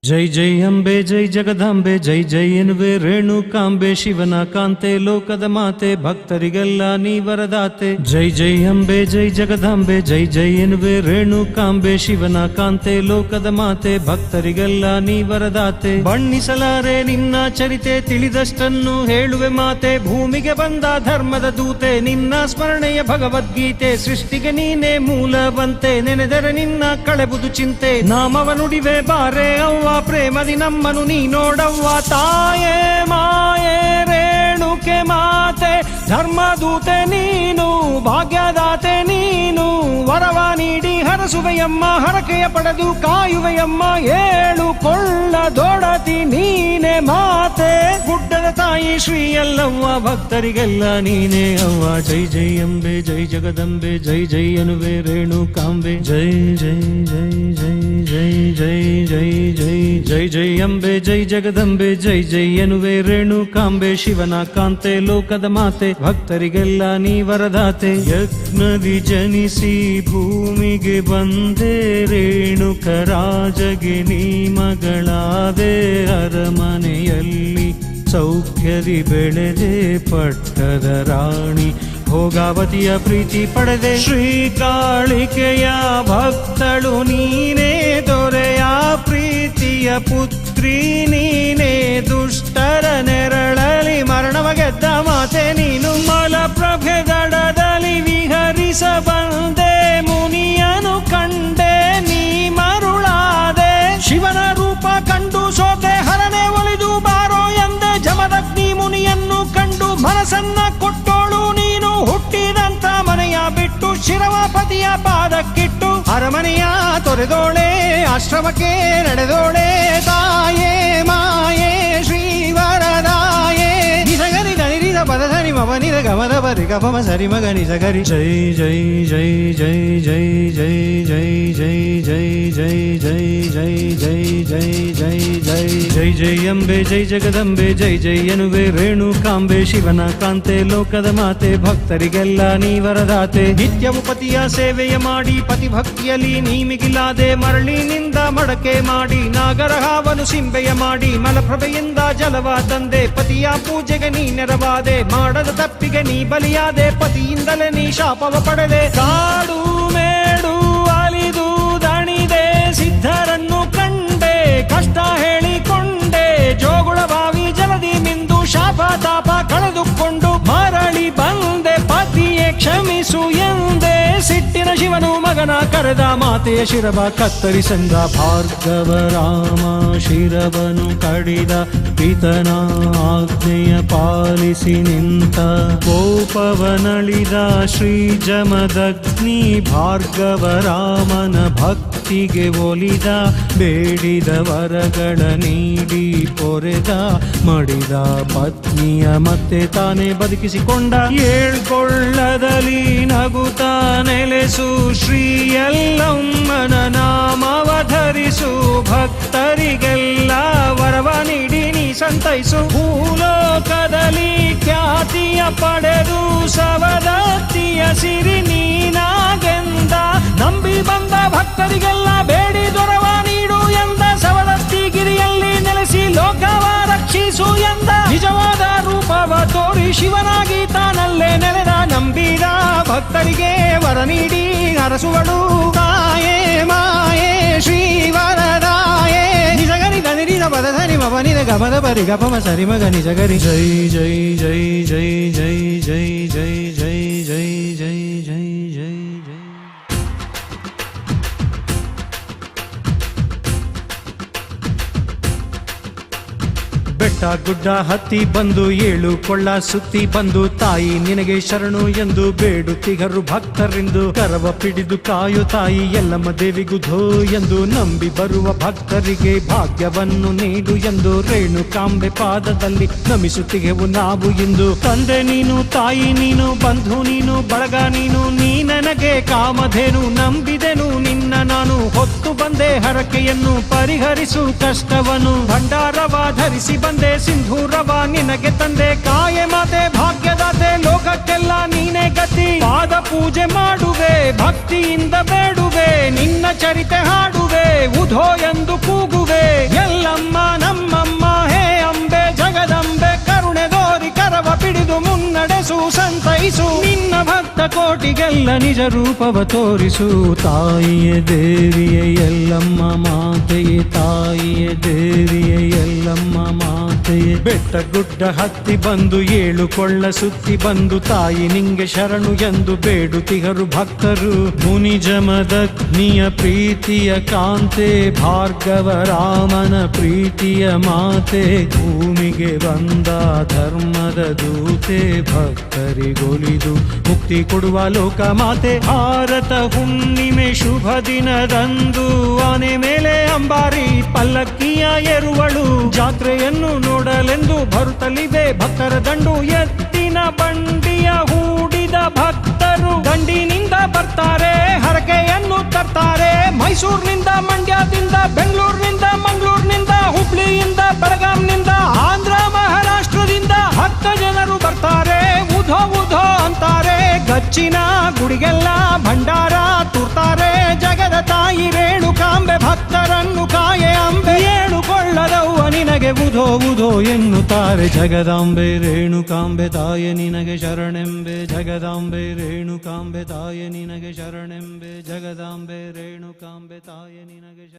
ಜೈ ಜೈ ಅಂಬೆ ಜೈ ಜಗದಾಂಬೆ ಜೈ ಜೈ ಎನ್ನುವೆ ರೇಣುಕಾಂಬೆ ಶಿವನ ಕಾಂತೆ ಲೋಕದ ಮಾತೆ ಭಕ್ತರಿಗೆಲ್ಲ ನೀ ವರದಾತೆ. ಜೈ ಜೈ ಅಂಬೆ ಜೈ ಜಗದಾಂಬೆ ಜೈ ಜೈ ಎನ್ನುವೆ ರೇಣುಕಾಂಬೆ ಶಿವನ ಕಾಂತೆ ಲೋಕದ ಮಾತೆ ಭಕ್ತರಿಗೆಲ್ಲ ನೀ ವರದಾತೆ. ಬಣ್ಣಿಸಲಾರೆ ನಿನ್ನ ಚರಿತೆ ತಿಳಿದಷ್ಟನ್ನು ಹೇಳುವೆ ಮಾತೆ. ಭೂಮಿಗೆ ಬಂದ ಧರ್ಮದ ದೂತೆ ನಿನ್ನ ಸ್ಮರಣೆಯ ಭಗವದ್ಗೀತೆ. ಸೃಷ್ಟಿಗೆ ನೀನೇ ಮೂಲವಂತೆ ನೆನೆದರೆ ನಿನ್ನ ಕಳೆಬುದು ಚಿಂತೆ. ನಾಮವ ನುಡಿವೆ ಬಾರೆ ಅವ್ವ ಪ್ರೇಮದಿ ನಮ್ಮನು ನೀ ನೋಡವ್ವ. ತಾಯೇ ಮಾಯೇ ರೇಣುಕೆ ಮಾತೆ ಧರ್ಮದೂತೆ ನೀನು ಭಾಗ್ಯದಾತೆ ನೀನು. ವರವ ನೀಡಿ ಹರಸುವೆಯಮ್ಮ ಹರಕೆಯ ಪಡೆದು ಕಾಯುವೆಯಮ್ಮ. ಏಳು ಕೊಳ್ಳದೊಡತಿ ನೀನೆ ಮಾತೆ. ಗುಡ್ಡದ ತಾಯಿ ಶ್ರೀ ಎಲ್ಲವ್ವ ಭಕ್ತರಿಗೆಲ್ಲ ನೀನೇ ಅವ್ವ. ಜೈ ಜೈ ಅಂಬೆ ಜೈ ಜಗದಂಬೆ ಜೈ ಜೈ ಅನುವೆ ರೇಣುಕಾಂಬೆ. ಜೈ ಜೈ ಜೈ ಜೈ ಜೈ ಜೈ ಜೈ ಜೈ ಜೈ ಜೈ ಅಂಬೆ ಜೈ ಜಗದಂಬೆ ಜೈ ಜೈ ಎನ್ನುವೆ ರೇಣುಕಾಂಬೆ ಶಿವನ ಕಾಂತೆ ಲೋಕದ ಮಾತೆ ಭಕ್ತರಿಗೆಲ್ಲ ನೀ ವರದಾತೆ. ಯಜ್ಞದಿ ಜನಿಸಿ ಭೂಮಿಗೆ ಬಂದೆ ರೇಣುಕ ರಾಜಗೆ ನೀ ಮಗಳಾದೆ. ಅರಮನೆಯಲ್ಲಿ ಸೌಖ್ಯದಿ ಬೆಳೆದೆ ಪಟ್ಟದ ರಾಣಿ ಭೋಗಾವತಿಯ ಪ್ರೀತಿ ಪಡೆದೆ. ಶ್ರೀಕಾಳಿಕೆಯ ಭಕ್ತಳು ನೀನೇ ದೊರೆಯ ಪ್ರೀತಿಯ ಪುತ್ರಿ ನೀನೇ. ದುಷ್ಟರ ನೆರಳಲಿ ಮರಣವ ಗೆದ್ದ ಮಾತೆ ನೀನು. ಮಲಪ್ರಭೆ ದಡದಲ್ಲಿ ವಿಹರಿಸ ಬಂದೆ ಮುನಿಯನು ಕಂಡೆ ನೀ ಮರುಳಾದೆ. ಶಿವನ ರೂಪ ಕಂಡು ಸೋತೆ ಹರನೆ ಒಲಿದು ಬಾರೋ ಎಂದೆ. ಜಮದಗ್ನಿ ಮುನಿಯನ್ನು ಕಂಡು ಮನಸ್ಸನ್ನ ಕೊಟ್ಟೋಳು ನೀನು. ಹುಟ್ಟಿದಂತ ಮನೆಯ ಬಿಟ್ಟು ಶಿರವಾಪತಿಯ ಪಾದಕ್ಕಿಟ್ಟು ಅರಮನೆಯ ತೊರೆದೋಳೆ ಆಶ್ರಮಕ್ಕೆ ನಡೆದೋಳೆ. ತಾಯೇ ಮಾಯೇ ಶ್ರೀವರದಾಯೇ ನಿಸಗರಿ ದನಿರಿದ ಪದಧನಿ ಮವನಿದ ಗಮದ ಬರಿ ಗಮ ಸರಿ ಮಗ ನಿಸಗರಿ. ಜೈ ಜೈ ಜೈ ಜೈ ಜೈ ಜೈ ಜೈ ಜೈ ಜೈ ಜೈ ಜೈ ಜೈ ಜೈ ಜೈ ಜೈ ಜೈ ಜೈ ಜೈ ಅಂಬೆ ಜೈ ಜಗದಂಬೆ ಜೈ ಜೈ ಎನ್ನುವೆ ರೇಣುಕಾಂಬೆ ಶಿವನ ಕಾಂತೆ ಲೋಕದ ಮಾತೆ ಭಕ್ತರಿಗೆಲ್ಲ ನೀ ವರದಾತೆ. ನಿತ್ಯವು ಪತಿಯ ಸೇವೆಯ ಮಾಡಿ ಪತಿಭಕ್ತಿಯಲ್ಲಿ ನೀ ಮಿಗಿಲಾದೆ. ಮರಳಿನಿಂದ ಮಡಕೆ ಮಾಡಿ ನಾಗರಹಾವನು ಸಿಂಬೆಯ ಮಾಡಿ ಮಲಪ್ರಭೆಯಿಂದ ಜಲವ ತಂದೆ. ಪತಿಯ ಪೂಜೆಗೆ ನೀ ನೆರವಾದೆ ಮಾಡದ ತಪ್ಪಿಗೆ ನೀ ಬಲಿಯಾದೆ. ಪತಿಯಿಂದಲೇ ನೀ ಶಾಪವ ಪಡೆದೆ. ಕಾಡು ಮೇಡು ಅಲಿದು ದಣಿದೆ ಸಿದ್ಧರನ್ನು ಕಂಡೆ ಕಷ್ಟ ಹೇಳಿಕೊಂಡೆ. ಜೋಗುಳ ಬಾವಿ ಜಲದಿ ಮಿಂದು ಶಾಪ ತಾಪ ಕಳೆದುಕೊಂಡು ಮರಳಿ ಬಂದೆ. ಪತಿಯೇ ಕ್ಷಮಿಸು ಎಂದೆ. ಸಿಟ್ಟಿನ ಶಿವನು ಮಗನ ಕರೆದ ಮಾತೆಯ ಶಿರವ ಕತ್ತರಿಸಂದ. ಭಾರ್ಗವ ರಾಮ ಶಿರವನು ಕಡಿದ ಪಿತನ ಆಜ್ಞೆಯ ಪಾಲಿಸಿ ನಿಂತ. ಕೋಪವನಳಿದ ಶ್ರೀ ಜಮದಗ್ನಿ ಭಾರ್ಗವ ರಾಮನ ಭಕ್ತಿಗೆ ಒಲಿದ. ಬೇಡಿದ ವರಗಳ ನೀಡಿ ಪೊರೆದ ಮಡಿದ ಪತ್ನಿಯ ಮತ್ತೆ ತಾನೇ ಬದುಕಿಸಿಕೊಂಡ. ಏಳ್ಕೊಳ್ಳದಲ್ಲಿ ನಗುತ್ತಾ ನೆಲೆಸು ಶ್ರೀ ಎಲ್ಲಮ್ಮನ ನಾಮವ ಧರಿಸು. ಭಕ್ತರಿಗೆಲ್ಲ ವರವ ನೀಡಿ ನೀ ಸಂತೈಸು. ಭೂಲೋಕದಲ್ಲಿ ಖ್ಯಾತಿಯ ಪಡೆದು ಸವದತ್ತಿಯ ಸಿರಿ ನೀನಾಗೆಂದ. ನಂಬಿ ಬಂದ ಭಕ್ತರಿಗೆಲ್ಲ ಬೇಡಿ ದೊರವ ನೀಡು ಎಂದ. ಸವದತ್ತಿ ಗಿರಿಯಲ್ಲಿ ನೆಲೆಸಿ ಲೋಕವ ರಕ್ಷಿಸು ಎಂದ. ನಿಜವಾದ ರೂಪವ ತೋರಿ ಶಿವನಾಗಿ ತಾನಲ್ಲೇ ನೆಲೆದ. ನಂಬಿದ ಭಕ್ತರಿಗೆ ವರ ನೀಡಿ ಹರಸುವಳು. ತಾಯೇ ಮಾಯೇ ಶ್ರೀವರದಾಯೇ ನಿಜಗರಿ ದನಿರಿದ ಪದಧನಿ ಮವನಿದ ಗಮದ ಬರಿ ಗಮ ಸರಿ ಮಗ ನಿಜಗರಿ. ಜೈ ಜೈ ಜೈ ಜೈ ಜೈ ಜೈ ಜೈ ಜೈ ಜೈ ಜೈ ಜೈ ಜೈ ಜೈ. ಬೆಟ್ಟ ಗುಡ್ಡ ಹತ್ತಿ ಬಂದು ಏಳು ಕೊಳ್ಳ ಸುತ್ತಿ ಬಂದು ತಾಯಿ ನಿನಗೆ ಶರಣು ಎಂದು ಬೇಡುತ್ತಿಗರು ಭಕ್ತರೆಂದು. ಕರವ ಪಿಡಿದು ಕಾಯು ತಾಯಿ ಎಲ್ಲಮ್ಮ ದೇವಿಗೂ ಧೋ ಎಂದು. ನಂಬಿ ಬರುವ ಭಕ್ತರಿಗೆ ಭಾಗ್ಯವನ್ನು ನೀಡು ಎಂದು ರೇಣುಕಾಂಬೆ ಪಾದದಲ್ಲಿ ನಮಿಸುತ್ತಿಗೆವು ನಾವು ಇಂದು. ತಂದೆ ನೀನು ತಾಯಿ ನೀನು ಬಂಧು ನೀನು ಬಳಗ ನೀನು. ನೀ ನನಗೆ ಕಾಮಧೇನು ನಂಬಿದೆನು ನಿನ್ನ ನಾನು. ಹೊತ್ತು ಬಂದೆ ಹರಕೆಯನ್ನು ಪರಿಹರಿಸು ಕಷ್ಟವನು. ಭಂಡಾರವ ಧರಿಸಿ ಬಂದೆ ಸಿಂಧೂರವ ನಿನಗೆ ತಂದೆ. ಕಾಯೆ ಮಾತೆ ಭಾಗ್ಯದಾತೆ ಲೋಕಕ್ಕೆಲ್ಲ ನೀನೇ ಗತಿ. ಪಾದ ಪೂಜೆ ಮಾಡುವೆ ಭಕ್ತಿಯಿಂದ ಬೇಡುವೆ. ನಿನ್ನ ಚರಿತೆ ಹಾಡುವೆ ಉಧೋ ಎಂದು ಕೂಗುವೆ. ಎಲ್ಲ ನಗಿಸು ನಿನ್ನ ಭಕ್ತ ಕೋಟಿಗೆಲ್ಲ ನಿಜ ರೂಪವ ತೋರಿಸು. ತಾಯಿಯೇ ದೇವಿಯೇ ಎಲ್ಲಮ್ಮ ಮಾತೆಯೇ, ತಾಯಿಯೇ ದೇವಿಯೇ ಎಲ್ಲಮ್ಮ ಮಾತೆಯೇ. ಬೆಟ್ಟ ಗುಡ್ಡ ಹತ್ತಿ ಬಂದು 7 ಕೊಳ್ಳ ಸುತ್ತಿ ಬಂದು ತಾಯಿ ನಿಂಗೆ ಶರಣು ಎಂದು ಬೇಡುತ್ತಿಗರು ಭಕ್ತರು. ಮುನಿಜಮದಗ್ನಿಯ ಪ್ರೀತಿಯ ಕಾಂತೆ, ಭಾರ್ಗವ ರಾಮನ ಪ್ರೀತಿಯ ಮಾತೆ, ಭೂಮಿಗೆ ಬಂದ ಧರ್ಮದ ದೂತೆ, ಭಕ್ತರಿಗೊಲಿದು ಮುಕ್ತಿ ಕೊಡುವ ಲೋಕ ಮಾತೆ. ಭಾರತ ಹುಣ್ಣಿಮೆ ಶುಭ ದಿನದಂದು ಆನೆ ಮೇಲೆ ಅಂಬಾರಿ ಪಲ್ಲಕ್ಕಿಯ ಎರುವಳು, ಜಾತ್ರೆಯನ್ನು ನೋಡಲೆಂದು ಬರುತ್ತಲಿದೆ ಭಕ್ತರ ದಂಡು. ಎತ್ತಿನ ಬಂಡಿಯ ಹೂಡಿದ ಭಕ್ತರು ದಂಡಿನಿಂದ ಬರ್ತಾರೆ, ಹರಕೆಯನ್ನು ತರ್ತಾರೆ. ಮೈಸೂರಿನಿಂದ, ಮಂಡ್ಯದಿಂದ, ಬೆಂಗಳೂರಿನಿಂದ, ಮಂಗಳೂರಿನಿಂದ, ಹುಬ್ಳಿಯಿಂದ, ಬೆಳಗಾಂನಿಂದ, ಆಂಧ್ರ ಮಹಾರಾಷ್ಟ್ರದಿಂದ ಭಕ್ತ ಜನರು ಬರ್ತಾರೆ. ಉಧೋ ಉಧೋ ಅಂತಾರೆ, ಗಚ್ಚಿನ ಗುಡಿಗೆಲ್ಲ ಭಂಡಾರ ತೂರ್ತಾರೆ. ಜಗದ ತಾಯಿ ರೇಣುಕಾಂಬೆ ಭಕ್ತರನ್ನು ಕಾಯೆ ಅಂಬೆ, ಏಳುಕೊಳ್ಳದವ್ವ ನಿನಗೆ ಉಧೋ ಉಧೋ ಎನ್ನುತ್ತಾರೆ. ಜಗದಾಂಬೆ ರೇಣುಕಾಂಬೆ ತಾಯೆ ನಿನಗೆ ಶರಣೆಂಬೆ, ಜಗದಾಂಬೆ ರೇಣುಕಾಂಬೆ ತಾಯೆ ನಿನಗೆ ಶರಣೆಂಬೆ, ಜಗದಾಂಬೆ ರೇಣುಕಾಂಬೆ ತಾಯೆ ನಿನಗೆ